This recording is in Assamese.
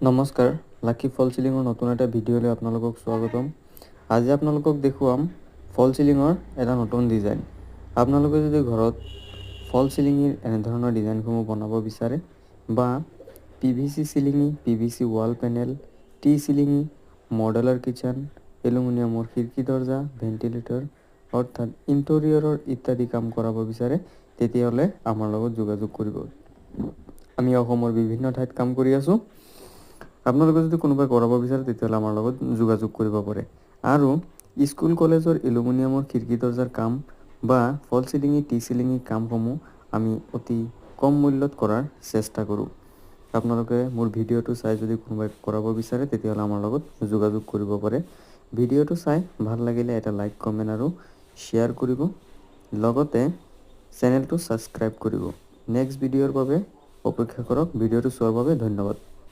নমস্কাৰ, লাকি ফল চিলিঙৰ নতুন এটা ভিডিঅ'লৈ আপোনালোকক স্বাগতম। আজি আপোনালোকক দেখুৱাম ফল চিলিঙৰ এটা নতুন ডিজাইন। আপোনালোকে যদি ঘৰত ফল চিলিঙৰ এনেধৰণৰ ডিজাইনসমূহ বনাব বিচাৰে বা PVC চিলিঙি, PVC ৱাল পেনেল, টি চিলিঙি, মডেলাৰ কিচেন, এলুমিনিয়ামৰ খিৰিকী দৰ্জা, ভেণ্টিলেটৰ অৰ্থাৎ ইণ্টেৰিয়ৰৰ ইত্যাদি কাম কৰাব বিচাৰে তেতিয়াহ'লে আমাৰ লগত যোগাযোগ কৰিব। আমি অসমৰ বিভিন্ন ঠাইত কাম কৰি আছোঁ। আপোনালোকে যদি কোনোবাই কৰাব বিচাৰে তেতিয়াহ'লে আমাৰ লগত যোগাযোগ কৰিব পাৰে। আৰু স্কুল কলেজৰ এলুমিনিয়ামৰ খিৰিকী দৰ্জাৰ কাম বা ফল চিলিঙি, টি চিলিঙি কামসমূহ আমি অতি কম মূল্যত কৰাৰ চেষ্টা কৰোঁ। আপোনালোকে মোৰ ভিডিঅ'টো চাই যদি কোনোবাই কৰাব বিচাৰে তেতিয়াহ'লে আমাৰ লগত যোগাযোগ কৰিব পাৰে। ভিডিঅ'টো চাই ভাল লাগিলে এটা লাইক, কমেণ্ট আৰু শ্বেয়াৰ কৰিব। লগতে চেনেলটো ছাবস্ক্ৰাইব কৰিব। নেক্সট ভিডিঅ'ৰ বাবে অপেক্ষা কৰক। ভিডিঅ'টো চোৱাৰ বাবে ধন্যবাদ।